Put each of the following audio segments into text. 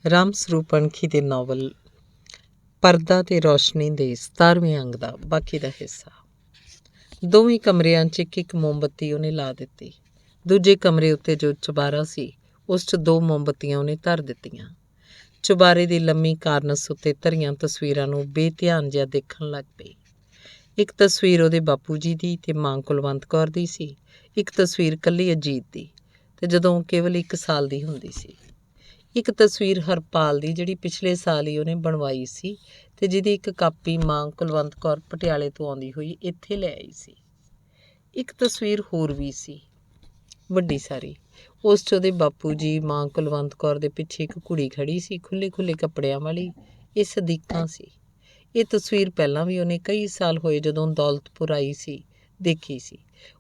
ਰਾਮ ਸਰੂਪ ਅਣਖੀ ਦੇ ਨਾਵਲ ਪਰਦਾ ਤੇ ਰੌਸ਼ਨੀ ਦੇ 17ਵੇਂ ਅੰਗ ਦਾ ਬਾਕੀ ਦਾ ਹਿੱਸਾ। ਦੋਵੇਂ ਕਮਰਿਆਂ 'ਚ ਇੱਕ ਇੱਕ ਮੋਮਬੱਤੀ ਉਹਨੇ ਲਾ ਦਿੱਤੀ। ਦੂਜੇ ਕਮਰੇ ਉੱਤੇ ਜੋ ਚੁਬਾਰਾ ਸੀ ਉਸ 'ਚ 2 ਮੋਮਬੱਤੀਆਂ ਉਹਨੇ ਧਰ ਦਿੱਤੀਆਂ। ਚੁਬਾਰੇ ਦੀ ਲੰਮੀ ਕਾਰਨਸ ਉੱਤੇ ਧਰੀਆਂ ਤਸਵੀਰਾਂ ਨੂੰ ਬੇਧਿਆਨ ਜਿਹਾ ਦੇਖਣ ਲੱਗ ਪਈ। ਇੱਕ ਤਸਵੀਰ ਉਹਦੇ ਬਾਪੂ ਜੀ ਦੀ ਤੇ ਮਾਂ ਕੁਲਵੰਤ ਕੌਰ ਦੀ ਸੀ। ਇੱਕ ਤਸਵੀਰ ਇਕੱਲੀ ਅਜੀਤ ਦੀ ਤੇ ਜਦੋਂ ਉਹ ਕੇਵਲ 1 ਸਾਲ ਦੀ ਹੁੰਦੀ ਸੀ। ਇੱਕ ਤਸਵੀਰ ਹਰਪਾਲ ਦੀ ਜਿਹੜੀ ਪਿਛਲੇ ਸਾਲ ਹੀ ਉਹਨੇ ਬਣਵਾਈ ਸੀ ਤੇ ਜਿਹਦੀ ਇੱਕ ਕਾਪੀ ਮਾਂ ਕੁਲਵੰਤ ਕੌਰ ਪਟਿਆਲੇ ਤੋਂ ਆਉਂਦੀ ਹੋਈ ਇੱਥੇ ਲੈ ਆਈ ਸੀ। ਇੱਕ ਤਸਵੀਰ ਹੋਰ ਵੀ ਸੀ, ਵੱਡੀ ਸਾਰੀ। ਉਸ 'ਚ ਉਹਦੇ ਬਾਪੂ ਜੀ, ਮਾਂ ਕੁਲਵੰਤ ਕੌਰ ਦੇ ਪਿੱਛੇ ਇੱਕ ਕੁੜੀ ਖੜੀ ਸੀ, ਖੁੱਲ੍ਹੇ ਖੁੱਲ੍ਹੇ ਕੱਪੜਿਆਂ ਵਾਲੀ। ਇਹ ਸਦੀਕਾਂ ਸੀ। ਇਹ ਤਸਵੀਰ ਪਹਿਲਾਂ ਵੀ ਉਹਨੇ ਕਈ ਸਾਲ ਹੋਏ ਜਦੋਂ ਦੌਲਤਪੁਰ ਆਈ ਸੀ ਦੇਖੀ ਸੀ।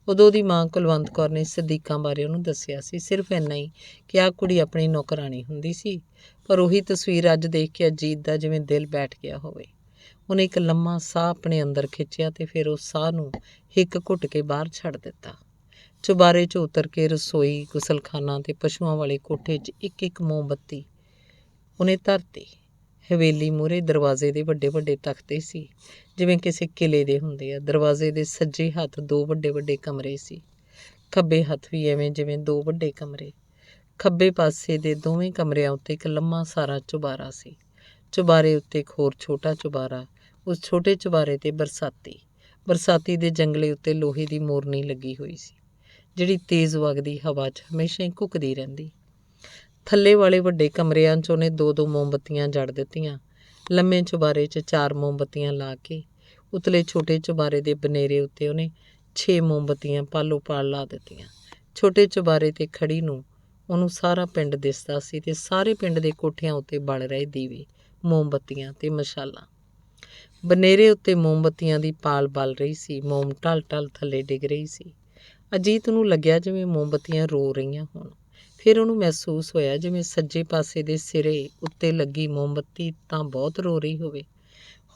ਉਦੋਂ ਉਹਦੀ ਮਾਂ ਕੁਲਵੰਤ ਕੌਰ ਨੇ ਸਦੀਕਾਂ ਬਾਰੇ ਉਹਨੂੰ ਦੱਸਿਆ ਸੀ, ਸਿਰਫ ਇੰਨਾ ਹੀ ਕਿ ਆਹ ਕੁੜੀ ਆਪਣੀ ਨੌਕਰਾਣੀ ਹੁੰਦੀ ਸੀ। ਪਰ ਉਹੀ ਤਸਵੀਰ ਅੱਜ ਦੇਖ ਕੇ ਅਜੀਤ ਦਾ ਜਿਵੇਂ ਦਿਲ ਬੈਠ ਗਿਆ ਹੋਵੇ। ਉਹਨੇ ਇੱਕ ਲੰਮਾ ਸਾਹ ਆਪਣੇ ਅੰਦਰ ਖਿੱਚਿਆ ਤੇ ਫਿਰ ਉਸ ਸਾਹ ਨੂੰ ਹਿੱਕ ਘੁੱਟ ਕੇ ਬਾਹਰ ਛੱਡ ਦਿੱਤਾ। ਚੁਬਾਰੇ 'ਚ ਉਤਰ ਕੇ ਰਸੋਈ, ਗੁਸਲਖਾਨਾ ਤੇ ਪਸ਼ੂਆਂ ਵਾਲੇ ਕੋਠੇ 'ਚ ਇੱਕ ਇੱਕ ਮੋਮਬੱਤੀ ਉਹਨੇ ਧਰਤੀ। ਹਵੇਲੀ ਮੂਹਰੇ ਦਰਵਾਜ਼ੇ ਦੇ ਵੱਡੇ ਵੱਡੇ ਤਖਤੇ ਸੀ, ਜਿਵੇਂ ਕਿਸੇ ਕਿਲੇ ਦੇ ਹੁੰਦੇ ਆ। ਦਰਵਾਜ਼ੇ ਦੇ ਸੱਜੇ ਹੱਥ 2 ਵੱਡੇ ਵੱਡੇ ਕਮਰੇ ਸੀ, ਖੱਬੇ ਹੱਥ ਵੀ ਐਵੇਂ ਜਿਵੇਂ 2 ਵੱਡੇ ਕਮਰੇ। ਖੱਬੇ ਪਾਸੇ ਦੇ ਦੋਵੇਂ ਕਮਰਿਆਂ ਉੱਤੇ ਇੱਕ ਲੰਮਾ ਸਾਰਾ ਚੁਬਾਰਾ ਸੀ। ਚੁਬਾਰੇ ਉੱਤੇ ਇੱਕ ਹੋਰ ਛੋਟਾ ਚੁਬਾਰਾ। ਉਸ ਛੋਟੇ ਚੁਬਾਰੇ 'ਤੇ ਬਰਸਾਤੀ ਦੇ ਜੰਗਲੇ ਉੱਤੇ ਲੋਹੇ ਦੀ ਮੋਰਨੀ ਲੱਗੀ ਹੋਈ ਸੀ, ਜਿਹੜੀ ਤੇਜ਼ ਵਗਦੀ ਹਵਾ 'ਚ ਹਮੇਸ਼ਾ ਹੀ ਘੁੱਕਦੀ ਰਹਿੰਦੀ। ਥੱਲੇ ਵਾਲੇ ਵੱਡੇ ਕਮਰਿਆਂ 'ਚ ਉਹਨੇ 2-2 ਮੋਮਬੱਤੀਆਂ ਜੜ ਦਿੱਤੀਆਂ। ਲੰਮੇ ਚੁਬਾਰੇ 'ਚ 4 ਮੋਮਬੱਤੀਆਂ ਲਾ ਕੇ ਉਤਲੇ ਛੋਟੇ ਚੁਬਾਰੇ ਦੇ ਬਨੇਰੇ ਉੱਤੇ ਉਹਨੇ 6 ਮੋਮਬੱਤੀਆਂ ਪਾਲੋ ਪਾਲ ਲਾ ਦਿੱਤੀਆਂ। ਛੋਟੇ ਚੁਬਾਰੇ 'ਤੇ ਖੜੀ ਨੂੰ ਉਹਨੂੰ ਸਾਰਾ ਪਿੰਡ ਦਿਸਦਾ ਸੀ ਤੇ ਸਾਰੇ ਪਿੰਡ ਦੇ ਕੋਠਿਆਂ ਉੱਤੇ ਬਲ ਰਹੇ ਦੀਵੇ, ਮੋਮਬੱਤੀਆਂ ਤੇ ਮਸ਼ਾਲਾਂ। ਬਨੇਰੇ ਉੱਤੇ ਮੋਮਬੱਤੀਆਂ ਦੀ ਪਾਲ ਬਲ ਰਹੀ ਸੀ, ਮੋਮ ਢਲ ਢਲ ਥੱਲੇ ਡਿੱਗ ਰਹੀ ਸੀ। ਅਜੀਤ ਨੂੰ ਲੱਗਿਆ ਜਿਵੇਂ ਮੋਮਬੱਤੀਆਂ ਰੋ ਰਹੀਆਂ ਹੋਣ। ਫਿਰ ਉਹਨੂੰ ਮਹਿਸੂਸ ਹੋਇਆ ਜਿਵੇਂ ਸੱਜੇ ਪਾਸੇ ਦੇ ਸਿਰੇ ਉੱਤੇ ਲੱਗੀ ਮੋਮਬੱਤੀ ਤਾਂ ਬਹੁਤ ਰੋ ਰਹੀ ਹੋਵੇ।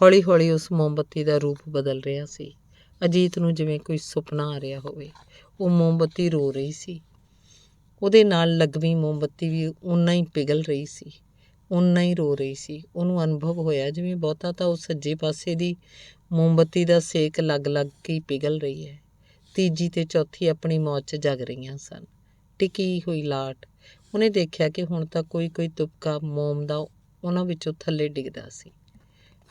ਹੌਲੀ ਹੌਲੀ ਉਸ ਮੋਮਬੱਤੀ ਦਾ ਰੂਪ ਬਦਲ ਰਿਹਾ ਸੀ। ਅਜੀਤ ਨੂੰ ਜਿਵੇਂ ਕੋਈ ਸੁਪਨਾ ਆ ਰਿਹਾ ਹੋਵੇ। ਉਹ ਮੋਮਬੱਤੀ ਰੋ ਰਹੀ ਸੀ। ਉਹਦੇ ਨਾਲ ਲੱਗਵੀਂ ਮੋਮਬੱਤੀ ਵੀ ਓਨਾ ਹੀ ਪਿਘਲ ਰਹੀ ਸੀ, ਓਨਾ ਹੀ ਰੋ ਰਹੀ ਸੀ। ਉਹਨੂੰ ਅਨੁਭਵ ਹੋਇਆ ਜਿਵੇਂ ਬਹੁਤਾ ਤਾਂ ਉਹ ਸੱਜੇ ਪਾਸੇ ਦੀ ਮੋਮਬੱਤੀ ਦਾ ਸੇਕ ਲੱਗ ਲੱਗ ਕੇ ਹੀ ਪਿਘਲ ਰਹੀ ਹੈ। ਤੀਜੀ ਤੇ ਚੌਥੀ ਆਪਣੀ ਮੌਤ 'ਚ ਜਗ ਰਹੀਆਂ ਸਨ। ਟਿਕੀ ਹੋਈ ਲਾਟ। ਉਹਨੇ ਦੇਖਿਆ ਕਿ ਹੁਣ ਤਾਂ ਕੋਈ ਕੋਈ ਤੁਪਕਾ ਮੋਮ ਦਾ ਉਹਨਾਂ ਵਿੱਚੋਂ ਥੱਲੇ ਡਿੱਗਦਾ ਸੀ।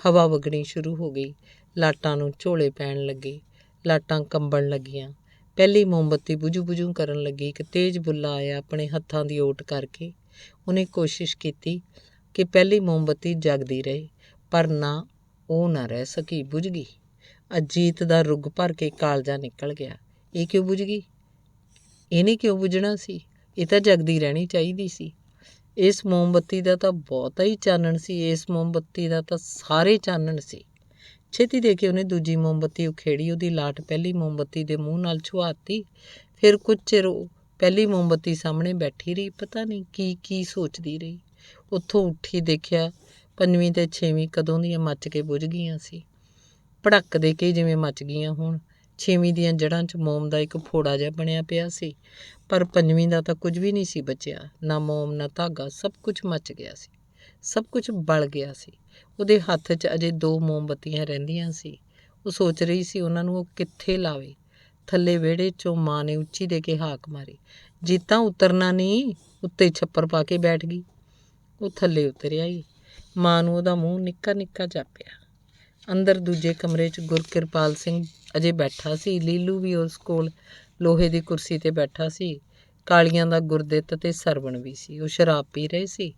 ਹਵਾ ਵਗਣੀ ਸ਼ੁਰੂ ਹੋ ਗਈ। ਲਾਟਾਂ ਨੂੰ ਝੋਲੇ ਪੈਣ ਲੱਗੇ। ਲਾਟਾਂ ਕੰਬਣ ਲੱਗੀਆਂ। ਪਹਿਲੀ ਮੋਮਬੱਤੀ ਬੁਝੂ ਬੁਝੂ ਕਰਨ ਲੱਗੀ। ਇੱਕ ਤੇਜ਼ ਬੁੱਲਾ ਆਇਆ ਆਪਣੇ ਹੱਥਾਂ ਦੀ ਓਟ ਕਰਕੇ। ਉਹਨੇ ਕੋਸ਼ਿਸ਼ ਕੀਤੀ ਕਿ ਪਹਿਲੀ ਮੋਮਬੱਤੀ ਜਗਦੀ ਰਹੇ, ਪਰ ਨਾ, ਉਹ ਨਾ ਰਹਿ ਸਕੀ, ਬੁਝ ਗਈ। ਅਜੀਤ ਦਾ ਰੁੱਗ ਭਰ ਕੇ ਕਾਲਜਾ ਨਿਕਲ ਗਿਆ। ਇਹ ਕਿਉਂ ਬੁਝ ਗਈ? ਇਹਨੇ ਕਿਉਂ ਬੁਝਣਾ ਸੀ? ਇਹ ਤਾਂ ਜਗਦੀ ਰਹਿਣੀ ਚਾਹੀਦੀ ਸੀ। ਇਸ ਮੋਮਬੱਤੀ ਦਾ ਤਾਂ ਬਹੁਤਾ ਹੀ ਚਾਨਣ ਸੀ। ਇਸ ਮੋਮਬੱਤੀ ਦਾ ਤਾਂ ਸਾਰੇ ਚਾਨਣ ਸੀ। ਛੇਤੀ ਦੇ ਕੇ ਉਹਨੇ ਦੂਜੀ ਮੋਮਬੱਤੀ ਉਖੇੜੀ। ਉਹਦੀ ਲਾਟ ਪਹਿਲੀ ਮੋਮਬੱਤੀ ਦੇ ਮੂੰਹ ਨਾਲ ਛੁਹਾਤੀ। ਫਿਰ ਕੁਝ ਚਿਰ ਉਹ ਪਹਿਲੀ ਮੋਮਬੱਤੀ ਸਾਹਮਣੇ ਬੈਠੀ ਰਹੀ, ਪਤਾ ਨਹੀਂ ਕੀ ਸੋਚਦੀ ਰਹੀ। ਉੱਥੋਂ ਉੱਠੀ, ਦੇਖਿਆ 5ਵੀਂ ਤੇ 6ਵੀਂ ਕਦੋਂ ਦੀਆਂ ਮੱਚ ਕੇ ਬੁਝ ਗਈਆਂ ਸੀ। ਭੜਕ ਦੇ ਕੇ ਜਿਵੇਂ ਮੱਚ ਗਈਆਂ ਹੋਣ। 6ਵੀਂ ਦੀਆਂ ਜੜ੍ਹਾਂ 'ਚ ਮੋਮ ਦਾ ਇੱਕ ਫੋੜਾ ਜਿਹਾ ਬਣਿਆ ਪਿਆ ਸੀ, ਪਰ 5ਵੀਂ ਦਾ ਤਾਂ ਕੁਝ ਵੀ ਨਹੀਂ ਸੀ ਬਚਿਆ। ਨਾ ਮੋਮ, ਨਾ ਧਾਗਾ, ਸਭ ਕੁਝ ਮੱਚ ਗਿਆ ਸੀ, ਸਭ ਕੁਝ ਬਲ ਗਿਆ ਸੀ। ਉਹਦੇ ਹੱਥ 'ਚ ਅਜੇ 2 ਮੋਮਬੱਤੀਆਂ ਰਹਿੰਦੀਆਂ ਸੀ। ਉਹ ਸੋਚ ਰਹੀ ਸੀ ਉਹਨਾਂ ਨੂੰ ਉਹ ਕਿੱਥੇ ਲਾਵੇ। ਥੱਲੇ ਵਿਹੜੇ 'ਚੋਂ ਮਾਂ ਨੇ ਉੱਚੀ ਦੇ ਕੇ ਹਾਕ ਮਾਰੀ, ਜੀਤਾਂ ਉਤਰਨਾ ਨਹੀਂ। ਉੱਤੇ ਛੱਪਰ ਪਾ ਕੇ ਬੈਠ ਗਈ। ਉਹ ਥੱਲੇ ਉਤਰ ਆਈ। ਮਾਂ ਨੂੰ ਉਹਦਾ ਮੂੰਹ ਨਿੱਕਾ ਨਿੱਕਾ ਜਾਪਿਆ। ਅੰਦਰ ਦੂਜੇ ਕਮਰੇ 'ਚ ਗੁਰਕਿਰਪਾਲ ਸਿੰਘ ਅਜੇ ਬੈਠਾ ਸੀ। ਲੀਲੂ ਵੀ ਉਸ ਕੋਲ ਲੋਹੇ ਦੀ ਕੁਰਸੀ 'ਤੇ ਬੈਠਾ ਸੀ। ਕਾਲੀਆਂ ਦਾ ਗੁਰਦਿੱਤ ਤੇ ਸਰਵਣ ਵੀ ਸੀ। ਉਹ ਸ਼ਰਾਬ ਪੀ ਰਹੇ ਸੀ।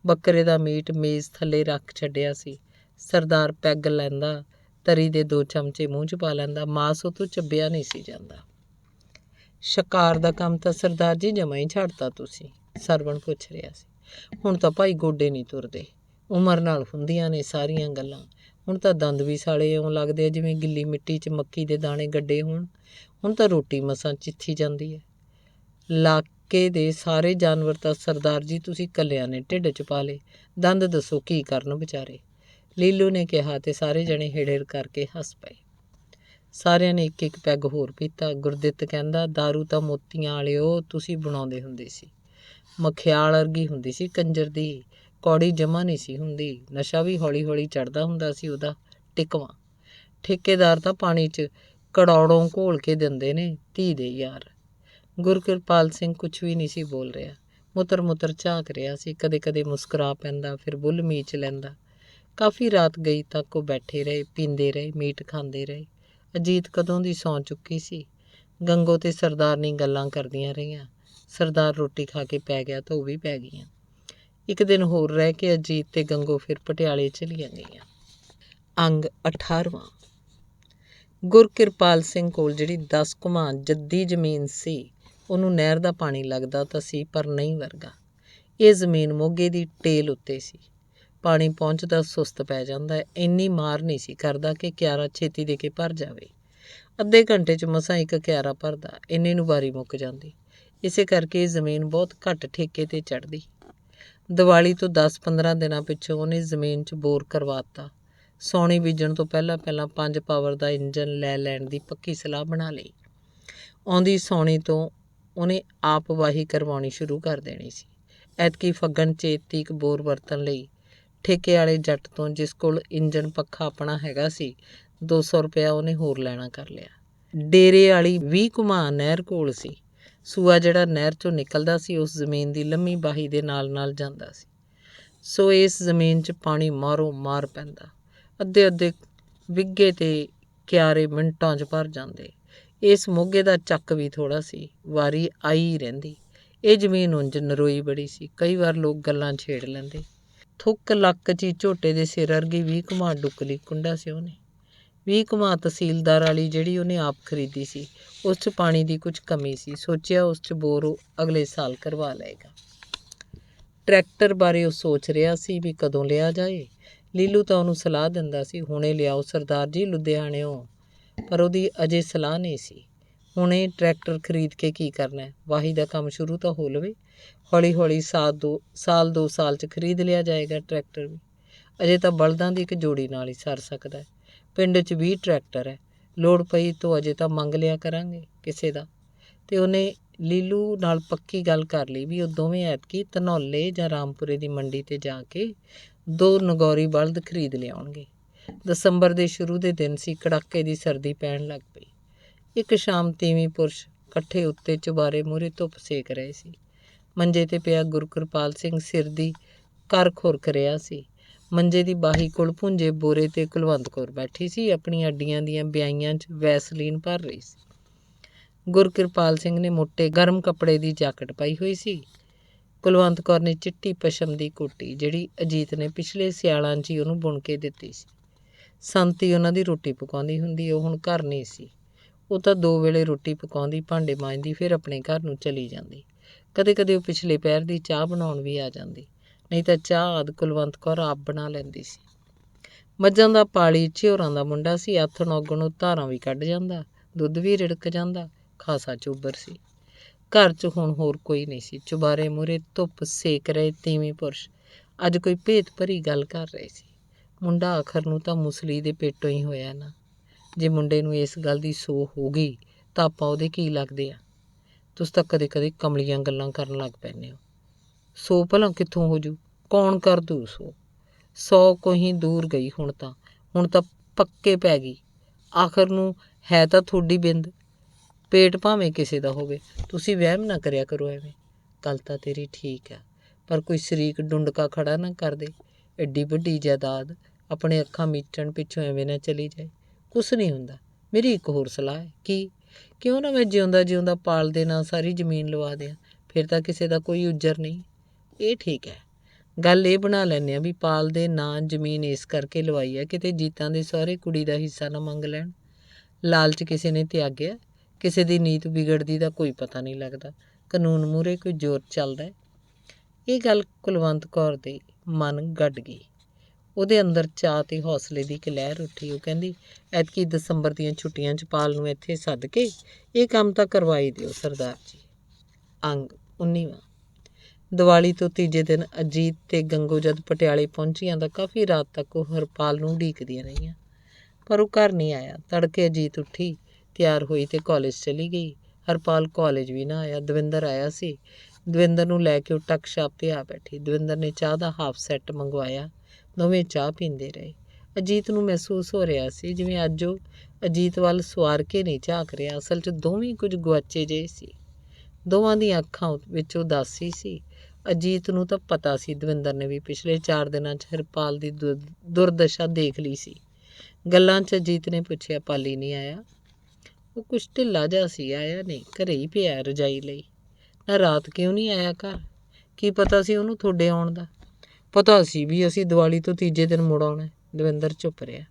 ਬੱਕਰੇ ਦਾ ਮੀਟ ਮੇਜ਼ ਥੱਲੇ ਰੱਖ ਛੱਡਿਆ ਸੀ। ਸਰਦਾਰ ਪੈਗ ਲੈਂਦਾ, ਤਰੀ ਦੇ 2 ਚਮਚੇ ਮੂੰਹ 'ਚ ਪਾ ਲੈਂਦਾ। ਮਾਸ ਉਹ ਤੋਂ ਚੱਬਿਆ ਨਹੀਂ ਸੀ ਜਾਂਦਾ। ਸ਼ਿਕਾਰ ਦਾ ਕੰਮ ਤਾਂ ਸਰਦਾਰ ਜੀ ਜਮਾਂ ਹੀ ਛੱਡਤਾ ਤੁਸੀਂ? ਸਰਵਣ ਪੁੱਛ ਰਿਹਾ ਸੀ। ਹੁਣ ਤਾਂ ਭਾਈ ਗੋਡੇ ਨਹੀਂ ਤੁਰਦੇ। ਉਮਰ ਨਾਲ ਹੁੰਦੀਆਂ ਨੇ ਸਾਰੀਆਂ ਗੱਲਾਂ। ਹੁਣ ਤਾਂ ਦੰਦ ਵੀ ਸਾਲੇ ਇਉਂ ਲੱਗਦੇ ਆ ਜਿਵੇਂ ਗਿੱਲੀ ਮਿੱਟੀ 'ਚ ਮੱਕੀ ਦੇ ਦਾਣੇ ਗੱਡੇ ਹੋਣ। ਹੁਣ ਤਾਂ ਰੋਟੀ ਮਸਾਂ ਚਿੱਥੀ ਜਾਂਦੀ ਹੈ। ਇਲਾਕੇ ਦੇ ਸਾਰੇ ਜਾਨਵਰ ਤਾਂ ਸਰਦਾਰ ਜੀ ਤੁਸੀਂ ਇਕੱਲਿਆਂ ਨੇ ਢਿੱਡ 'ਚ ਪਾ ਲਏ। ਦੰਦ ਦੱਸੋ ਕੀ ਕਰਨ ਵਿਚਾਰੇ? ਲੀਲੂ ਨੇ ਕਿਹਾ ਤੇ ਸਾਰੇ ਜਣੇ ਹਿੜ ਕਰਕੇ ਹੱਸ ਪਏ। ਸਾਰਿਆਂ ਨੇ ਇੱਕ ਇੱਕ ਪੈਗ ਹੋਰ ਪੀਤਾ। ਗੁਰਦਿੱਤ ਕਹਿੰਦਾ, ਦਾਰੂ ਤਾਂ ਮੋਤੀਆਂ ਵਾਲਿਓ ਤੁਸੀਂ ਬਣਾਉਂਦੇ ਹੁੰਦੇ ਸੀ। ਮਖਿਆਲ ਵਰਗੀ ਹੁੰਦੀ ਸੀ ਕੰਜਰ ਦੀ। ਕੌੜੀ ਜਮ੍ਹਾਂ ਨਹੀਂ ਸੀ ਹੁੰਦੀ। ਨਸ਼ਾ ਵੀ ਹੌਲੀ ਹੌਲੀ ਚੜ੍ਹਦਾ ਹੁੰਦਾ ਸੀ ਉਹਦਾ ਟਿਕਵਾਂ। ਠੇਕੇਦਾਰ ਤਾਂ ਪਾਣੀ 'ਚ ਕੜੌੜੋਂ ਘੋਲ ਕੇ ਦਿੰਦੇ ਨੇ ਧੀ ਦੇ ਯਾਰ। ਗੁਰਕਿਰਪਾਲ ਸਿੰਘ ਕੁਛ ਵੀ ਨਹੀਂ ਸੀ ਬੋਲ ਰਿਹਾ। ਮੁੱਤਰ ਮੁੱਤਰ ਝਾਕ ਰਿਹਾ ਸੀ। ਕਦੇ ਕਦੇ ਮੁਸਕਰਾ ਪੈਂਦਾ, ਫਿਰ ਬੁੱਲ ਮੀਚ ਲੈਂਦਾ। ਕਾਫੀ ਰਾਤ ਗਈ ਤੱਕ ਉਹ ਬੈਠੇ ਰਹੇ, ਪੀਂਦੇ ਰਹੇ, ਮੀਟ ਖਾਂਦੇ ਰਹੇ। ਅਜੀਤ ਕਦੋਂ ਦੀ ਸੌਂ ਚੁੱਕੀ ਸੀ। ਗੰਗੋ ਤੇ ਸਰਦਾਰਨੀ ਗੱਲਾਂ ਕਰਦੀਆਂ ਰਹੀਆਂ। ਸਰਦਾਰ ਰੋਟੀ ਖਾ ਕੇ ਪੈ ਗਿਆ ਤਾਂ ਉਹ ਵੀ ਪੈ ਗਈਆਂ। ਇੱਕ ਦਿਨ ਹੋਰ ਰਹਿ ਕੇ ਅਜੀਤ ਤੇ ਗੰਗੋ ਫਿਰ ਪਟਿਆਲੇ ਚਲੀਆਂ ਗਈਆਂ। ਅੰਗ 18ਵਾਂ। ਗੁਰਕਿਰਪਾਲ ਸਿੰਘ ਕੋਲ ਜਿਹੜੀ 10 ਕੁਮਾਂ ਜੱਦੀ ਜ਼ਮੀਨ ਸੀ, ਉਹਨੂੰ ਨਹਿਰ ਦਾ ਪਾਣੀ ਲੱਗਦਾ ਤਾਂ ਸੀ, ਪਰ ਨਹੀਂ ਵਰਗਾ। ਇਹ ਜ਼ਮੀਨ ਮੋਗੇ ਦੀ ਟੇਲ ਉੱਤੇ ਸੀ। ਪਾਣੀ ਪਹੁੰਚਦਾ ਸੁਸਤ ਪੈ ਜਾਂਦਾ। ਇੰਨੀ ਮਾਰ ਨਹੀਂ ਸੀ ਕਰਦਾ ਕਿ ਕਿਆਰਾ ਛੇਤੀ ਦੇ ਕੇ ਭਰ ਜਾਵੇ। ਅੱਧੇ ਘੰਟੇ 'ਚ ਮਸਾਂ ਇੱਕ ਕਿਆਰਾ ਭਰਦਾ, ਇੰਨੇ ਨੂੰ ਵਾਰੀ ਮੁੱਕ ਜਾਂਦੀ। ਇਸੇ ਕਰਕੇ ਇਹ ਜ਼ਮੀਨ ਬਹੁਤ ਘੱਟ ਠੇਕੇ 'ਤੇ ਚੜ੍ਹਦੀ। ਦੀਵਾਲੀ ਤੋਂ 10-15 ਦਿਨਾਂ ਪਿੱਛੋਂ ਉਹਨੇ ਜ਼ਮੀਨ 'ਚ ਬੋਰ ਕਰਵਾਤਾ। ਸਾਉਣੀ ਬੀਜਣ ਤੋਂ ਪਹਿਲਾਂ 5 ਪਾਵਰ ਦਾ ਇੰਜਨ ਲੈ ਲੈਣ ਦੀ ਪੱਕੀ ਸਲਾਹ ਬਣਾ ਲਈ। ਆਉਂਦੀ ਸਾਉਣੀ ਤੋਂ ਉਹਨੇ ਆਪ ਵਾਹੀ ਕਰਵਾਉਣੀ ਸ਼ੁਰੂ ਕਰ ਦੇਣੀ ਸੀ। ਐਤਕੀ ਫੱਗਣ ਚੇਤ ਤੀਕ ਬੋਰ ਵਰਤਣ ਲਈ ਠੇਕੇ ਵਾਲੇ ਜੱਟ ਤੋਂ, ਜਿਸ ਕੋਲ ਇੰਜਨ ਪੱਖਾ ਆਪਣਾ ਹੈਗਾ ਸੀ, 200 ਰੁਪਇਆ ਉਹਨੇ ਹੋਰ ਲੈਣਾ ਕਰ ਲਿਆ। ਡੇਰੇ ਵਾਲੀ 20 ਕੁਮਾਂ ਨਹਿਰ ਕੋਲ ਸੀ। ਸੂਆ ਜਿਹੜਾ ਨਹਿਰ 'ਚੋਂ ਨਿਕਲਦਾ ਸੀ, ਉਸ ਜ਼ਮੀਨ ਦੀ ਲੰਮੀ ਬਾਹੀ ਦੇ ਨਾਲ ਨਾਲ ਜਾਂਦਾ ਸੀ। ਸੋ ਇਸ ਜ਼ਮੀਨ 'ਚ ਪਾਣੀ ਮਾਰੋ ਮਾਰ ਪੈਂਦਾ। ਅੱਧੇ ਅੱਧੇ ਵਿੱਘੇ ਤੇ ਕਿਆਰੇ ਮਿੰਟਾਂ 'ਚ ਭਰ ਜਾਂਦੇ। ਇਸ ਮੋਗੇ ਦਾ ਚੱਕ ਵੀ ਥੋੜ੍ਹਾ ਸੀ, ਵਾਰੀ ਆਈ ਰਹਿੰਦੀ। ਇਹ ਜ਼ਮੀਨ ਉਂਝ ਨਰੋਈ ਬੜੀ ਸੀ। ਕਈ ਵਾਰ ਲੋਕ ਗੱਲਾਂ ਛੇੜ ਲੈਂਦੇ। ਥੁੱਕ ਲੱਕ 'ਚ ਹੀ ਝੋਟੇ ਦੇ ਸਿਰ ਵਰਗੀ 20 ਕੁਮਾਂ ਡੁੱਕਲੀ ਕੁੰਡਾ ਸੀ ਉਹਨੇ। 20 ਕੁਮਾਂ ਤਹਿਸੀਲਦਾਰ ਵਾਲੀ ਜਿਹੜੀ ਉਹਨੇ ਆਪ ਖਰੀਦੀ ਸੀ, ਉਸ 'ਚ ਪਾਣੀ ਦੀ ਕੁਝ ਕਮੀ ਸੀ। ਸੋਚਿਆ ਉਸ 'ਚ ਬੋਰ ਉਹ ਅਗਲੇ ਸਾਲ ਕਰਵਾ ਲਏਗਾ। ਟਰੈਕਟਰ ਬਾਰੇ ਉਹ ਸੋਚ ਰਿਹਾ ਸੀ ਵੀ ਕਦੋਂ ਲਿਆ ਜਾਏ। ਲੀਲੂ ਤਾਂ ਉਹਨੂੰ ਸਲਾਹ ਦਿੰਦਾ ਸੀ, ਹੁਣੇ ਲਿਆਓ ਸਰਦਾਰ ਜੀ ਲੁਧਿਆਣਿਓਂ, ਪਰ ਉਹਦੀ ਅਜੇ ਸਲਾਹ ਨਹੀਂ ਸੀ। ਹੁਣੇ ਟਰੈਕਟਰ ਖਰੀਦ ਕੇ ਕੀ ਕਰਨਾ, ਵਾਹੀ ਦਾ ਕੰਮ ਸ਼ੁਰੂ ਤਾਂ ਹੋ ਲਵੇ। ਹੌਲੀ ਹੌਲੀ ਸਾਲ ਦੋ ਸਾਲ 'ਚ ਖਰੀਦ ਲਿਆ ਜਾਏਗਾ ਟਰੈਕਟਰ ਵੀ। ਅਜੇ ਤਾਂ ਬਲਦਾਂ ਦੀ ਇੱਕ ਜੋੜੀ ਨਾਲ ਹੀ ਸਰ ਸਕਦਾ। ਪਿੰਡ 'ਚ 20 ਟਰੈਕਟਰ ਹੈ, ਲੋੜ ਪਈ ਤੋਂ ਅਜੇ ਤਾਂ ਮੰਗ ਲਿਆ ਕਰਾਂਗੇ ਕਿਸੇ ਦਾ। ਅਤੇ ਉਹਨੇ ਲੀਲੂ ਨਾਲ ਪੱਕੀ ਗੱਲ ਕਰ ਲਈ ਵੀ ਉਹ ਦੋਵੇਂ ਐਤਕੀ ਧਨੌਲੇ ਜਾਂ ਰਾਮਪੁਰੇ ਦੀ ਮੰਡੀ 'ਤੇ ਜਾ ਕੇ 2 ਨਗੌਰੀ ਬਲਦ ਖਰੀਦ ਲਿਆਉਣਗੇ। ਦਸੰਬਰ ਦੇ ਸ਼ੁਰੂ ਦੇ ਦਿਨ ਸੀ। ਕੜਾਕੇ ਦੀ ਸਰਦੀ ਪੈਣ ਲੱਗ ਪਈ। ਇੱਕ ਸ਼ਾਮ ਤੀਵੀਂ ਪੁਰਸ਼ ਇਕੱਠੇ ਉੱਤੇ ਚੁਬਾਰੇ ਮੂਹਰੇ ਧੁੱਪ ਸੇਕ ਰਹੇ ਸੀ। ਮੰਜੇ 'ਤੇ ਪਿਆ ਗੁਰਕਿਰਪਾਲ ਸਿੰਘ ਸਿਰ ਦੀ ਕਰ ਖੁਰਕ ਰਿਹਾ ਸੀ। ਮੰਜੇ ਦੀ ਬਾਹੀ ਕੋਲ ਭੁੰਜੇ ਬੋਰੇ 'ਤੇ ਕੁਲਵੰਤ ਕੌਰ ਬੈਠੀ ਸੀ, ਆਪਣੀਆਂ ਅੱਡੀਆਂ ਦੀਆਂ ਬਿਆਈਆਂ 'ਚ ਵੈਸਲੀਨ ਭਰ ਰਹੀ ਸੀ। ਗੁਰਕਿਰਪਾਲ ਸਿੰਘ ਨੇ ਮੋਟੇ ਗਰਮ ਕੱਪੜੇ ਦੀ ਜਾਕਟ ਪਾਈ ਹੋਈ ਸੀ। ਕੁਲਵੰਤ ਕੌਰ ਨੇ ਚਿੱਟੀ ਪਸ਼ਮ ਦੀ ਕੋਟੀ, ਜਿਹੜੀ ਅਜੀਤ ਨੇ ਪਿਛਲੇ ਸਿਆਲਾਂ 'ਚ ਹੀ ਉਹਨੂੰ ਬੁਣ ਕੇ ਦਿੱਤੀ ਸੀ। ਸੰਤੀ ਉਹਨਾਂ ਦੀ ਰੋਟੀ ਪਕਾਉਂਦੀ ਹੁੰਦੀ। ਉਹ ਹੁਣ ਘਰ ਨਹੀਂ ਸੀ। ਉਹ ਤਾਂ 2 ਵੇਲੇ ਰੋਟੀ ਪਕਾਉਂਦੀ, ਭਾਂਡੇ ਮਾਂਜਦੀ, ਫਿਰ ਆਪਣੇ ਘਰ ਨੂੰ ਚਲੀ ਜਾਂਦੀ। ਕਦੇ ਕਦੇ ਉਹ ਪਿਛਲੇ ਪਹਿਰ ਦੀ ਚਾਹ ਬਣਾਉਣ ਵੀ ਆ ਜਾਂਦੀ, ਨਹੀਂ ਤਾਂ ਚਾਹ ਆਦਿ ਕੁਲਵੰਤ ਕੌਰ ਆਪ ਬਣਾ ਲੈਂਦੀ ਸੀ। ਮੱਝਾਂ ਦਾ ਪਾਲੀ ਝਿਓਰਾਂ ਦਾ ਮੁੰਡਾ ਸੀ। ਆਥਣ ਔਗਣ ਨੂੰ ਧਾਰਾਂ ਵੀ ਕੱਢ ਜਾਂਦਾ, ਦੁੱਧ ਵੀ ਰਿੜਕ ਜਾਂਦਾ। ਖਾਸਾ ਚੋਬਰ ਸੀ। ਘਰ 'ਚ ਹੁਣ ਹੋਰ ਕੋਈ ਨਹੀਂ ਸੀ। ਚੁਬਾਰੇ ਮੂਹਰੇ ਧੁੱਪ ਸੇਕ ਰਹੇ ਤੀਵੀਂ ਪੁਰਸ਼ ਅੱਜ ਕੋਈ ਭੇਤ ਭਰੀ ਗੱਲ ਕਰ ਰਹੇ ਸੀ। ਮੁੰਡਾ ਆਖਰ ਨੂੰ ਤਾਂ ਮੁਸਲੀ ਦੇ ਪੇਟੋਂ ਹੀ ਹੋਇਆ ਨਾ। ਜੇ ਮੁੰਡੇ ਨੂੰ ਇਸ ਗੱਲ ਦੀ ਸੋਹ ਹੋ ਗਈ ਤਾਂ ਆਪਾਂ ਉਹਦੇ ਕੀ ਲੱਗਦੇ ਆ। ਤੁਸੀਂ ਤਾਂ ਕਦੇ ਕਦੇ ਕਮਲੀਆਂ ਗੱਲਾਂ ਕਰਨ ਲੱਗ ਪੈਂਦੇ ਹੋ। ਸੋ ਭਲਾ ਕਿੱਥੋਂ ਹੋ ਜੂ, ਕੌਣ ਕਰ ਦੂ ਸੋ। 100 ਕੋਹੀਂ ਦੂਰ ਗਈ ਹੁਣ ਤਾਂ ਪੱਕੇ ਪੈ ਗਈ। ਆਖਰ ਨੂੰ ਹੈ ਤਾਂ ਤੁਹਾਡੀ ਬਿੰਦ, ਪੇਟ ਭਾਵੇਂ ਕਿਸੇ ਦਾ ਹੋਵੇ। ਤੁਸੀਂ ਵਹਿਮ ਨਾ ਕਰਿਆ ਕਰੋ ਐਵੇਂ। ਗੱਲ ਤਾਂ ਤੇਰੀ ਠੀਕ ਆ, ਪਰ ਕੋਈ ਸ਼ਰੀਕ ਡੁੰਡਕਾ ਖੜਾ ਨਾ ਕਰ ਦੇ। ਐਡੀ ਵੱਡੀ ਜਾਇਦਾਦ ਆਪਣੇ ਅੱਖਾਂ ਮੀਚਣ ਪਿੱਛੋਂ ਐਵੇਂ ਨਾ ਚਲੀ ਜਾਏ। ਕੁਛ ਨਹੀਂ ਹੁੰਦਾ। ਮੇਰੀ ਇੱਕ ਹੋਰ ਸਲਾਹ ਹੈ। ਕਿਉਂ ਨਾ ਮੈਂ ਜਿਉਂਦਾ ਜਿਉਂਦਾ ਪਾਲ ਦੇ ਨਾਲ ਸਾਰੀ ਜ਼ਮੀਨ ਲਵਾ ਦਿਆਂ, ਫਿਰ ਤਾਂ ਕਿਸੇ ਦਾ ਕੋਈ ਉੱਜਰ ਨਹੀਂ। ਇਹ ਠੀਕ ਹੈ। ਗੱਲ ਇਹ ਬਣਾ ਲੈਂਦੇ ਹਾਂ ਵੀ ਪਾਲ ਦੇ ਨਾਂ ਜ਼ਮੀਨ ਇਸ ਕਰਕੇ ਲਵਾਈ ਹੈ, ਕਿਤੇ ਜੀਤਾਂ ਦੇ ਸਹੁਰੇ ਕੁੜੀ ਦਾ ਹਿੱਸਾ ਨਾ ਮੰਗ ਲੈਣ। ਲਾਲਚ ਕਿਸੇ ਨੇ ਤਿਆਗਿਆ। ਕਿਸੇ ਦੀ ਨੀਤ ਵਿਗੜਦੀ ਦਾ ਕੋਈ ਪਤਾ ਨਹੀਂ ਲੱਗਦਾ। ਕਾਨੂੰਨ ਮੂਹਰੇ ਕੋਈ ਜ਼ੋਰ ਚੱਲਦਾ। ਇਹ ਗੱਲ ਕੁਲਵੰਤ ਕੌਰ ਦੇ ਮਨ ਗੱਡ ਗਈ। ਉਹਦੇ ਅੰਦਰ ਚਾਅ ਤੇ ਹੌਸਲੇ ਦੀ ਇੱਕ ਲਹਿਰ ਉੱਠੀ। ਉਹ ਕਹਿੰਦੀ, ਐਤਕੀ ਦਸੰਬਰ ਦੀਆਂ ਛੁੱਟੀਆਂ 'ਚ ਪਾਲ ਨੂੰ ਇੱਥੇ ਸੱਦ ਕੇ ਇਹ ਕੰਮ ਤਾਂ ਕਰਵਾਈ ਦਿਓ ਸਰਦਾਰ ਜੀ। ਅੰਗ 19ਵਾਂ। ਦੀਵਾਲੀ ਤੋਂ ਤੀਜੇ ਦਿਨ ਅਜੀਤ ਤੇ ਗੰਗੋ ਜਦ ਪਟਿਆਲੇ ਪਹੁੰਚੀਆਂ ਤਾਂ ਕਾਫੀ ਰਾਤ ਤੱਕ ਉਹ ਹਰਪਾਲ ਨੂੰ ਉਡੀਕਦੀਆਂ ਰਹੀਆਂ, ਪਰ ਉਹ ਘਰ ਨਹੀਂ ਆਇਆ। ਤੜਕੇ ਅਜੀਤ ਉੱਠੀ, ਤਿਆਰ ਹੋਈ ਤੇ ਕਾਲਜ ਚਲੀ ਗਈ। ਹਰਪਾਲ ਕਾਲਜ ਵੀ ਨਾ ਆਇਆ। ਦਵਿੰਦਰ ਆਇਆ ਸੀ, ਦਵਿੰਦਰ ਨੂੰ ਲੈ ਕੇ ਉਹ ਟੱਕ ਛਾਪ 'ਤੇ ਆ ਬੈਠੀ। ਦਵਿੰਦਰ ਨੇ ਚਾਹ ਦਾ ਹਾਫ ਸੈੱਟ ਮੰਗਵਾਇਆ। ਦੋਵੇਂ ਚਾਹ ਪੀਂਦੇ ਰਹੇ। ਅਜੀਤ ਨੂੰ ਮਹਿਸੂਸ ਹੋ ਰਿਹਾ ਸੀ ਜਿਵੇਂ ਅੱਜ ਉਹ ਅਜੀਤ ਵੱਲ ਸਵਾਰ ਕੇ ਨਹੀਂ ਝਾਕ ਰਿਹਾ। ਅਸਲ 'ਚ ਦੋਵੇਂ ਕੁਝ ਗੁਆਚੇ ਜਿਹੇ ਸੀ। ਦੋਵਾਂ ਦੀਆਂ ਅੱਖਾਂ ਵਿੱਚ ਉਦਾਸੀ ਸੀ। ਅਜੀਤ ਨੂੰ ਤਾਂ ਪਤਾ ਸੀ ਦਵਿੰਦਰ ਨੇ ਵੀ ਪਿਛਲੇ 4 ਦਿਨਾਂ 'ਚ ਹਰਪਾਲ ਦੀ ਦੁਰਦਸ਼ਾ ਦੇਖ ਲਈ ਸੀ। ਗੱਲਾਂ 'ਚ ਅਜੀਤ ਨੇ ਪੁੱਛਿਆ, ਪਾਲੀ ਨਹੀਂ ਆਇਆ? ਉਹ ਕੁਛ ਢਿੱਲਾ ਜਿਹਾ ਸੀ। ਆਇਆ ਨਹੀਂ, ਘਰੇ ਹੀ ਪਿਆ ਰਜਾਈ ਲਈ। ਨਾ ਰਾਤ ਕਿਉਂ ਨਹੀਂ ਆਇਆ ਘਰ? ਕੀ ਪਤਾ ਸੀ ਉਹਨੂੰ ਤੁਹਾਡੇ ਆਉਣ ਦਾ? ਪਤਾ ਸੀ ਵੀ ਅਸੀਂ ਦੀਵਾਲੀ ਤੋਂ ਤੀਜੇ ਦਿਨ ਮੁੜ ਆਉਣਾ। ਦਵਿੰਦਰ ਚੁੱਪ ਰਿਹਾ।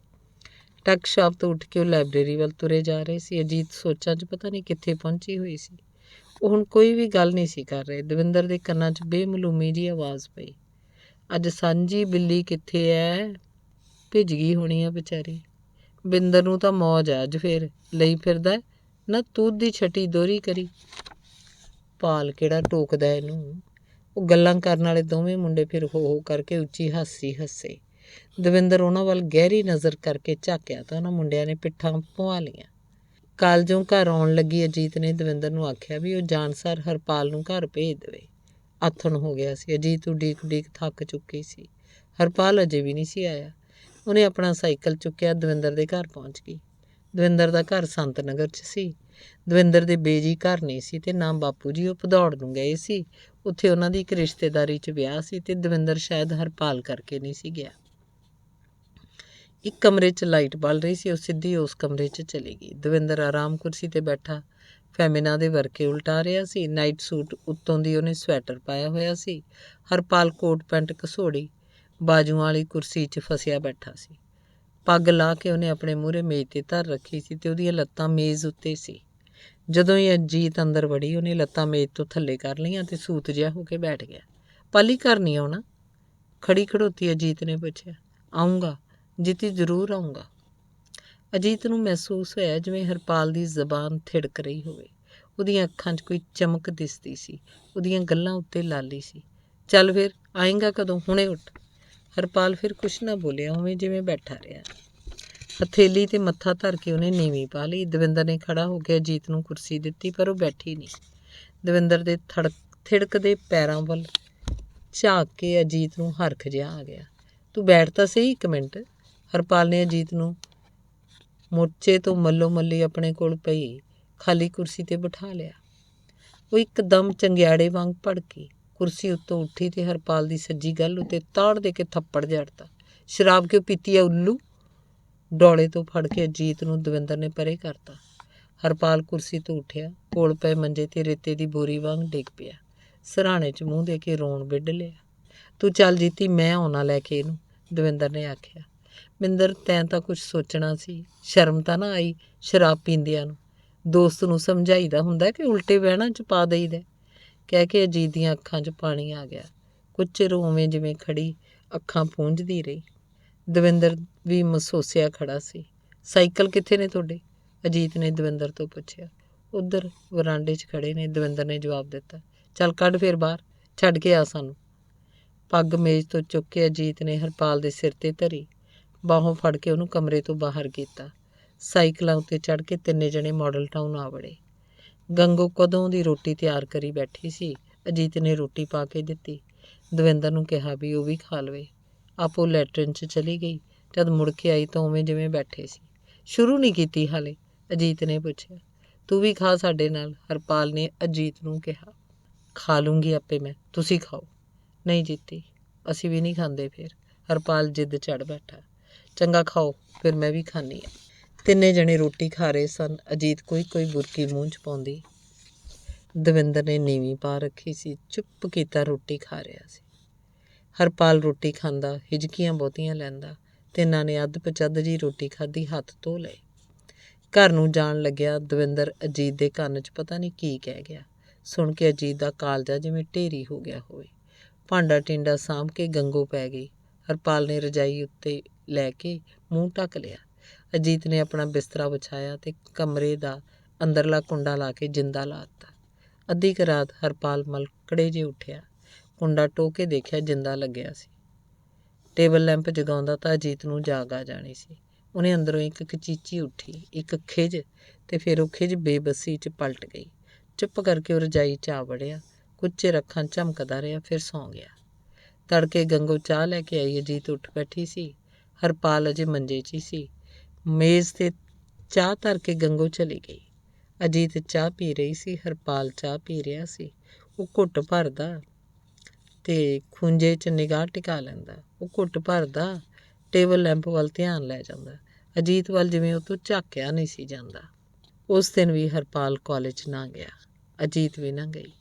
ਟੱਕ ਸ਼ਾਪ ਤੋਂ ਉੱਠ ਕੇ ਉਹ ਲਾਇਬ੍ਰੇਰੀ ਵੱਲ ਤੁਰੇ ਜਾ ਰਹੇ ਸੀ। ਅਜੀਤ ਸੋਚਾਂ 'ਚ ਪਤਾ ਨਹੀਂ ਕਿੱਥੇ ਪਹੁੰਚੀ ਹੋਈ ਸੀ। ਉਹ ਹੁਣ ਕੋਈ ਵੀ ਗੱਲ ਨਹੀਂ ਸੀ ਕਰ ਰਹੇ। ਦਵਿੰਦਰ ਦੇ ਕੰਨਾਂ 'ਚ ਬੇਮਲੂਮੀ ਜਿਹੀ ਆਵਾਜ਼ ਪਈ, ਅੱਜ ਸਾਂਝੀ ਬਿੱਲੀ ਕਿੱਥੇ ਐ? ਭਿੱਜ ਗਈ ਹੋਣੀ ਆ ਵਿਚਾਰੀ। ਬਿੰਦਰ ਨੂੰ ਤਾਂ ਮੌਜ ਆ, ਅੱਜ ਫੇਰ ਲਈ ਫਿਰਦਾ। ਨਾ ਤੂੰ ਦੀ ਛਟੀ ਦੋਹਰੀ ਕਰੀ। ਪਾਲ ਕਿਹੜਾ ਟੋਕਦਾ ਇਹਨੂੰ? ਉਹ ਗੱਲਾਂ ਕਰਨ ਵਾਲੇ ਦੋਵੇਂ ਮੁੰਡੇ ਫਿਰ ਹੋ ਕਰਕੇ ਉੱਚੀ ਹਾਸੀ ਹੱਸੇ। ਦਵਿੰਦਰ ਉਹਨਾਂ ਵੱਲ ਗਹਿਰੀ ਨਜ਼ਰ ਕਰਕੇ ਝਾਕਿਆ ਤਾਂ ਉਹਨਾਂ ਮੁੰਡਿਆਂ ਨੇ ਪਿੱਠਾਂ ਭੁਆ ਲਈਆਂ। ਕਾਲਜੋਂ ਘਰ ਆਉਣ ਲੱਗੀ ਅਜੀਤ ਨੇ ਦਵਿੰਦਰ ਨੂੰ ਆਖਿਆ ਵੀ ਉਹ ਜਾਣਸਾਰ ਹਰਪਾਲ ਨੂੰ ਘਰ ਭੇਜ ਦੇਵੇ। ਆਥਣ ਹੋ ਗਿਆ ਸੀ। ਅਜੀਤ ਉਡੀਕ ਥੱਕ ਚੁੱਕੀ ਸੀ। ਹਰਪਾਲ ਅਜੇ ਵੀ ਨਹੀਂ ਸੀ ਆਇਆ। ਉਹਨੇ ਆਪਣਾ ਸਾਈਕਲ ਚੁੱਕਿਆ, ਦਵਿੰਦਰ ਦੇ ਘਰ ਪਹੁੰਚ ਗਈ। ਦਵਿੰਦਰ ਦਾ ਘਰ ਸੰਤ ਨਗਰ 'ਚ ਸੀ। ਦਵਿੰਦਰ ਦੇ ਬੇਜੀ ਘਰ ਨਹੀਂ ਸੀ ਤੇ ਨਾ ਬਾਪੂ ਜੀ। ਉਹ ਭਦੌੜ ਨੂੰ ਗਏ ਸੀ। ਉੱਥੇ ਉਹਨਾਂ ਦੀ ਇੱਕ ਰਿਸ਼ਤੇਦਾਰੀ 'ਚ ਵਿਆਹ ਸੀ ਤੇ ਦਵਿੰਦਰ ਸ਼ਾਇਦ ਹਰਪਾਲ ਕਰਕੇ ਨਹੀਂ ਸੀ ਗਿਆ। ਇੱਕ ਕਮਰੇ 'ਚ ਲਾਈਟ ਬਲ ਰਹੀ ਸੀ। ਉਹ ਸਿੱਧੀ ਉਸ ਕਮਰੇ 'ਚ ਚਲੀ ਗਈ। ਦਵਿੰਦਰ ਆਰਾਮ ਕੁਰਸੀ 'ਤੇ ਬੈਠਾ ਫੈਮਿਨਾ ਦੇ ਵਰਕੇ ਉਲਟਾ ਰਿਹਾ ਸੀ। ਨਾਈਟ ਸੂਟ ਉੱਤੋਂ ਦੀ ਉਹਨੇ ਸਵੈਟਰ ਪਾਇਆ ਹੋਇਆ ਸੀ। ਹਰਪਾਲ ਕੋਟ ਪੈਂਟ ਘਸੋੜੀ ਬਾਜੂਆਂ ਵਾਲੀ ਕੁਰਸੀ 'ਚ ਫਸਿਆ ਬੈਠਾ ਸੀ। ਪੱਗ ਲਾ ਕੇ ਉਹਨੇ ਆਪਣੇ ਮੂਹਰੇ ਮੇਜ਼ 'ਤੇ ਧਰ ਰੱਖੀ ਸੀ ਤੇ ਉਹਦੀਆਂ ਲੱਤਾਂ ਮੇਜ਼ ਉੱਤੇ ਸੀ। ਜਦੋਂ ਹੀ ਅਜੀਤ ਅੰਦਰ ਵੜੀ ਉਹਨੇ ਲੱਤਾਂ ਮੇਜ਼ ਤੋਂ ਥੱਲੇ ਕਰ ਲਈਆਂ ਤੇ ਸੂਤ ਜਿਹਾ ਹੋ ਕੇ ਬੈਠ ਗਿਆ। ਪਾਲੀ ਘਰ ਨਹੀਂ ਆਉਣਾ? ਖੜੀ ਖੜੋਤੀ ਅਜੀਤ ਨੇ ਪੁੱਛਿਆ। ਆਊਂਗਾ ਜੀਤੀ, ਜ਼ਰੂਰ ਆਊਂਗਾ। ਅਜੀਤ ਨੂੰ ਮਹਿਸੂਸ ਹੋਇਆ ਜਿਵੇਂ ਹਰਪਾਲ ਦੀ ਜ਼ਬਾਨ ਥਿੜਕ ਰਹੀ ਹੋਵੇ। ਉਹਦੀਆਂ ਅੱਖਾਂ 'ਚ ਕੋਈ ਚਮਕ ਦਿਸਦੀ ਸੀ। ਉਹਦੀਆਂ ਗੱਲਾਂ ਉੱਤੇ ਲਾਲੀ ਸੀ। ਚੱਲ ਫਿਰ ਆਏਂਗਾ ਕਦੋਂ? ਹੁਣੇ ਉੱਠ। ਹਰਪਾਲ ਫਿਰ ਕੁਛ ਨਾ ਬੋਲਿਆ, ਉਵੇਂ ਜਿਵੇਂ ਬੈਠਾ ਰਿਹਾ। ਹਥੇਲੀ 'ਤੇ ਮੱਥਾ ਧਰ ਕੇ ਉਹਨੇ ਨੀਵੀਂ ਪਾ ਲਈ। ਦਵਿੰਦਰ ਨੇ ਖੜਾ ਹੋ ਕੇ ਅਜੀਤ ਨੂੰ ਕੁਰਸੀ ਦਿੱਤੀ ਪਰ ਉਹ ਬੈਠੀ ਨਹੀਂ। ਦਵਿੰਦਰ ਦੇ ਥਿੜਕਦੇ ਪੈਰਾਂ ਵੱਲ ਝਾਕ ਕੇ ਅਜੀਤ ਨੂੰ ਹਰਖ ਜਿਹਾ ਆ ਗਿਆ। ਤੂੰ ਬੈਠ ਤਾਂ ਸਹੀ 1 ਮਿੰਟ। ਹਰਪਾਲ ਨੇ ਅਜੀਤ ਨੂੰ ਮੋਚੇ ਤੋਂ ਮੱਲੋ ਮੱਲੀ ਆਪਣੇ ਕੋਲ ਪਈ ਖਾਲੀ ਕੁਰਸੀ 'ਤੇ ਬਿਠਾ ਲਿਆ। ਉਹ ਇੱਕਦਮ ਚੰਗਿਆੜੇ ਵਾਂਗ ਭੜਕੀ, ਕੁਰਸੀ ਉੱਤੋਂ ਉੱਠੀ ਤੇ ਹਰਪਾਲ ਦੀ ਸੱਜੀ ਗੱਲ੍ਹ ਉੱਤੇ ਤਾੜ ਦੇ ਕੇ ਥੱਪੜ ਜੜਤਾ। ਸ਼ਰਾਬ ਕਿਉਂ ਪੀਤੀ ਆ ਉੱਲੂ? ਡੋਲੇ ਤੋਂ ਫੜ ਕੇ ਅਜੀਤ ਨੂੰ ਦਵਿੰਦਰ ਨੇ ਪਰੇ ਕਰਤਾ। ਹਰਪਾਲ ਕੁਰਸੀ ਤੋਂ ਉੱਠਿਆ, ਕੋਲ ਪਏ ਮੰਜੇ 'ਤੇ ਰੇਤੇ ਦੀ ਬੋਰੀ ਵਾਂਗ ਡਿੱਗ ਪਿਆ। ਸਿਰਹਾਣੇ 'ਚ ਮੂੰਹ ਦੇ ਕੇ ਰੋਣ ਵਿੱਢ ਲਿਆ। ਤੂੰ ਚੱਲ ਜੀਤੀ, ਮੈਂ ਆਉਣਾ ਲੈ ਕੇ ਇਹਨੂੰ, ਦਵਿੰਦਰ ਨੇ ਆਖਿਆ। ਮਿੰਦਰ, ਤੈਂ ਤਾਂ ਕੁਛ ਸੋਚਣਾ ਸੀ। ਸ਼ਰਮ ਤਾਂ ਨਾ ਆਈ ਸ਼ਰਾਬ ਪੀਂਦਿਆਂ ਨੂੰ? ਦੋਸਤ ਨੂੰ ਸਮਝਾਈਦਾ ਹੁੰਦਾ ਕਿ ਉਲਟੇ ਵਹਿਣਾਂ 'ਚ ਪਾ ਦਈਦਾ? ਕਹਿ ਕੇ ਅਜੀਤ ਦੀਆਂ ਅੱਖਾਂ 'ਚ ਪਾਣੀ ਆ ਗਿਆ। ਕੁਝ ਚਿਰ ਉਵੇਂ ਜਿਵੇਂ ਖੜੀ ਅੱਖਾਂ ਪੂੰਝਦੀ ਰਹੀ। ਦਵਿੰਦਰ ਵੀ ਮਸੋਸਿਆ ਖੜਾ ਸੀ। ਸਾਈਕਲ ਕਿੱਥੇ ਨੇ ਤੁਹਾਡੇ? ਅਜੀਤ ਨੇ ਦਵਿੰਦਰ ਤੋਂ ਪੁੱਛਿਆ। ਉੱਧਰ ਵਰਾਂਡੇ 'ਚ ਖੜੇ ਨੇ, ਦਵਿੰਦਰ ਨੇ ਜਵਾਬ ਦਿੱਤਾ। ਚੱਲ ਕੱਢ ਫਿਰ ਬਾਹਰ, ਛੱਡ ਕੇ ਆ ਸਾਨੂੰ। ਪੱਗ ਮੇਜ਼ ਤੋਂ ਚੁੱਕ ਕੇ ਅਜੀਤ ਨੇ ਹਰਪਾਲ ਦੇ ਸਿਰ 'ਤੇ ਧਰੀ, ਬਾਹੋਂ ਫੜ ਕੇ ਉਹਨੂੰ ਕਮਰੇ ਤੋਂ ਬਾਹਰ ਕੀਤਾ। ਸਾਈਕਲਾਂ ਉੱਤੇ ਚੜ੍ਹ ਕੇ ਤਿੰਨੇ ਜਣੇ ਮਾਡਲ ਟਾਊਨ ਆ ਵੜੇ। ਗੰਗੋ ਕਦੋਂ ਦੀ ਰੋਟੀ ਤਿਆਰ ਕਰੀ ਬੈਠੀ ਸੀ। ਅਜੀਤ ਨੇ ਰੋਟੀ ਪਾ ਕੇ ਦਿੱਤੀ। ਦਵਿੰਦਰ ਨੂੰ ਕਿਹਾ ਵੀ ਉਹ ਵੀ ਖਾ ਲਵੇ। ਆਪੋ ਲੈਟਰਿਨ 'ਚ ਚਲੀ ਗਈ। ਜਦ ਮੁੜ ਕੇ ਆਈ ਤਾਂ ਉਵੇਂ ਜਿਵੇਂ ਬੈਠੇ ਸੀ। ਸ਼ੁਰੂ ਨਹੀਂ ਕੀਤੀ ਹਾਲੇ? ਅਜੀਤ ਨੇ ਪੁੱਛਿਆ। ਤੂੰ ਵੀ ਖਾ ਸਾਡੇ ਨਾਲ, ਹਰਪਾਲ ਨੇ ਅਜੀਤ ਨੂੰ ਕਿਹਾ। ਖਾ ਲੂੰਗੀ ਆਪੇ ਮੈਂ, ਤੁਸੀਂ ਖਾਓ। ਨਹੀਂ ਜੀਤੀ, ਅਸੀਂ ਵੀ ਨਹੀਂ ਖਾਂਦੇ ਫਿਰ। ਹਰਪਾਲ ਜਿੱਦ ਚੜ੍ਹ ਬੈਠਾ। ਚੰਗਾ ਖਾਓ ਫਿਰ, ਮੈਂ ਵੀ ਖਾਂਦੀ ਹਾਂ। ਤਿੰਨੇ ਜਣੇ ਰੋਟੀ ਖਾ ਰਹੇ ਸਨ। ਅਜੀਤ ਕੋਈ ਬੁਰਕੀ ਮੂੰਹ 'ਚ ਪਾਉਂਦੀ। ਦਵਿੰਦਰ ਨੇ ਨੀਵੀਂ ਪਾ ਰੱਖੀ ਸੀ, ਚੁੱਪ ਕੀਤਾ ਰੋਟੀ ਖਾ ਰਿਹਾ ਸੀ। ਹਰਪਾਲ ਰੋਟੀ ਖਾਂਦਾ, ਹਿਜਕੀਆਂ ਬਹੁਤੀਆਂ ਲੈਂਦਾ। ਤਿੰਨਾਂ ਨੇ ਅੱਧ ਪਚੱਧ ਜੀ ਰੋਟੀ ਖਾਧੀ, ਹੱਥ ਧੋ ਲਏ। ਘਰ ਨੂੰ ਜਾਣ ਲੱਗਿਆ ਦਵਿੰਦਰ ਅਜੀਤ ਦੇ ਕੰਨ 'ਚ ਪਤਾ ਨਹੀਂ ਕੀ ਕਹਿ ਗਿਆ। ਸੁਣ ਕੇ ਅਜੀਤ ਦਾ ਕਾਲਜਾ ਜਿਵੇਂ ਢੇਰੀ ਹੋ ਗਿਆ ਹੋਵੇ। ਭਾਂਡਾ ਟਿੰਡਾ ਸਾਂਭ ਕੇ ਗੰਗੋ ਪੈ ਗਈ। ਹਰਪਾਲ ਨੇ ਰਜਾਈ ਉੱਤੇ ਲੈ ਕੇ ਮੂੰਹ ਢੱਕ ਲਿਆ। ਅਜੀਤ ਨੇ ਆਪਣਾ ਬਿਸਤਰਾ ਵਿਛਾਇਆ ਤੇ ਕਮਰੇ ਦਾ ਅੰਦਰਲਾ ਕੁੰਡਾ ਲਾ ਕੇ ਜਿੰਦਾ ਲਾ ਦਿੱਤਾ। ਅੱਧੀ ਕੁ ਰਾਤ ਹਰਪਾਲ ਮਲਕੜੇ ਜਿਹੇ ਉੱਠਿਆ। ਕੁੰਡਾ ਟੋਹ ਕੇ ਦੇਖਿਆ, ਜਿੰਦਾ ਲੱਗਿਆ ਸੀ। ਟੇਬਲ ਲੈਂਪ ਜਗਾਉਂਦਾ ਤਾਂ ਅਜੀਤ ਨੂੰ ਜਾਗ ਆ ਜਾਣੀ ਸੀ। ਉਹਨੇ ਅੰਦਰੋਂ ਇੱਕ ਕਚੀਚੀ ਉੱਠੀ, ਇੱਕ ਖਿਝ, ਤੇ ਫਿਰ ਉਹ ਖਿਝ ਬੇਬਸੀ 'ਚ ਪਲਟ ਗਈ। ਚੁੱਪ ਕਰਕੇ ਉਹ ਰਜਾਈ 'ਚ ਆ ਵੜਿਆ। ਕੁਝ ਚਿਰ ਅੱਖਾਂ ਝਮਕਦਾ ਰਿਹਾ, ਫਿਰ ਸੌਂ ਗਿਆ। ਤੜਕੇ ਗੰਗੋ ਚਾਹ ਲੈ ਕੇ ਆਈ। ਅਜੀਤ ਉੱਠ ਬੈਠੀ ਸੀ। ਹਰਪਾਲ ਅਜੇ ਮੰਜੇ 'ਚ ਹੀ ਸੀ। ਮੇਜ਼ 'ਤੇ ਚਾਹ ਧਰ ਕੇ ਗੰਗੋ ਚਲੀ ਗਈ। ਅਜੀਤ ਚਾਹ ਪੀ ਰਹੀ ਸੀ, ਹਰਪਾਲ ਚਾਹ ਪੀ ਰਿਹਾ ਸੀ। ਉਹ ਘੁੱਟ ਭਰਦਾ ਤੇ ਖੂੰਜੇ 'ਚ ਨਿਗਾਹ ਟਿਕਾ ਲੈਂਦਾ। ਉਹ ਘੁੱਟ ਭਰਦਾ, ਟੇਬਲ ਲੈਂਪ ਵੱਲ ਧਿਆਨ ਲੈ ਜਾਂਦਾ। ਅਜੀਤ ਵੱਲ ਜਿਵੇਂ ਉਹ ਤੋਂ ਝਾਕਿਆ ਨਹੀਂ ਸੀ ਜਾਂਦਾ। ਉਸ ਦਿਨ ਵੀ ਹਰਪਾਲ ਕਾਲਜ ਨਾ ਗਿਆ, ਅਜੀਤ ਵੀ ਨਾ ਗਈ।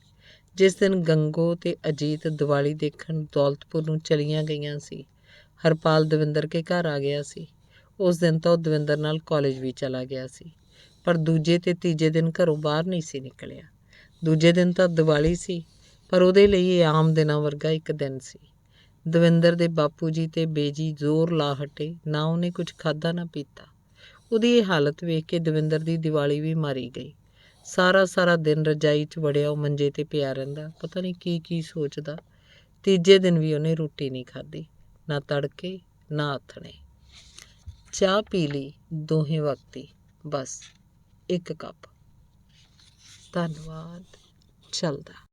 ਜਿਸ ਦਿਨ ਗੰਗੋ ਤੇ ਅਜੀਤ ਦੀਵਾਲੀ ਦੇਖਣ ਦੌਲਤਪੁਰ ਨੂੰ ਚਲੀਆਂ ਗਈਆਂ ਸੀ, ਹਰਪਾਲ ਦਵਿੰਦਰ ਕੇ ਘਰ ਆ ਗਿਆ ਸੀ। ਉਸ ਦਿਨ ਤਾਂ ਉਹ ਦਵਿੰਦਰ ਨਾਲ ਕਾਲਜ ਵੀ ਚਲਾ ਗਿਆ ਸੀ, ਪਰ ਦੂਜੇ ਤੇ ਤੀਜੇ ਦਿਨ ਘਰੋਂ ਬਾਹਰ ਨਹੀਂ ਸੀ ਨਿਕਲਿਆ। ਦੂਜੇ ਦਿਨ ਤਾਂ ਦੀਵਾਲੀ ਸੀ, ਪਰ ਉਹਦੇ ਲਈ ਇਹ ਆਮ ਦਿਨਾਂ ਵਰਗਾ ਇੱਕ ਦਿਨ ਸੀ। ਦਵਿੰਦਰ ਦੇ ਬਾਪੂ ਜੀ ਤੇ ਬੇਜੀ ਜ਼ੋਰ ਲਾ ਹਟੇ, ਨਾ ਉਹਨੇ ਕੁਝ ਖਾਧਾ ਨਾ ਪੀਤਾ। ਉਹਦੀ ਇਹ ਹਾਲਤ ਵੇਖ ਕੇ ਦਵਿੰਦਰ ਦੀ ਦੀਵਾਲੀ ਵੀ ਮਾਰੀ ਗਈ। ਸਾਰਾ ਦਿਨ ਰਜਾਈ 'ਚ ਵੜਿਆ ਉਹ ਮੰਜੇ 'ਤੇ ਪਿਆ ਰਹਿੰਦਾ, ਪਤਾ ਨਹੀਂ ਕੀ ਸੋਚਦਾ। ਤੀਜੇ ਦਿਨ ਵੀ ਉਹਨੇ ਰੋਟੀ ਨਹੀਂ ਖਾਧੀ, ਨਾ ਤੜਕੇ ਨਾ ਆਥਣੇ। ਚਾਹ ਪੀ ਲਈ ਦੋਹੇ ਵਕਤੀ, ਬਸ 1 ਕੱਪ। ਧੰਨਵਾਦ। ਚੱਲਦਾ।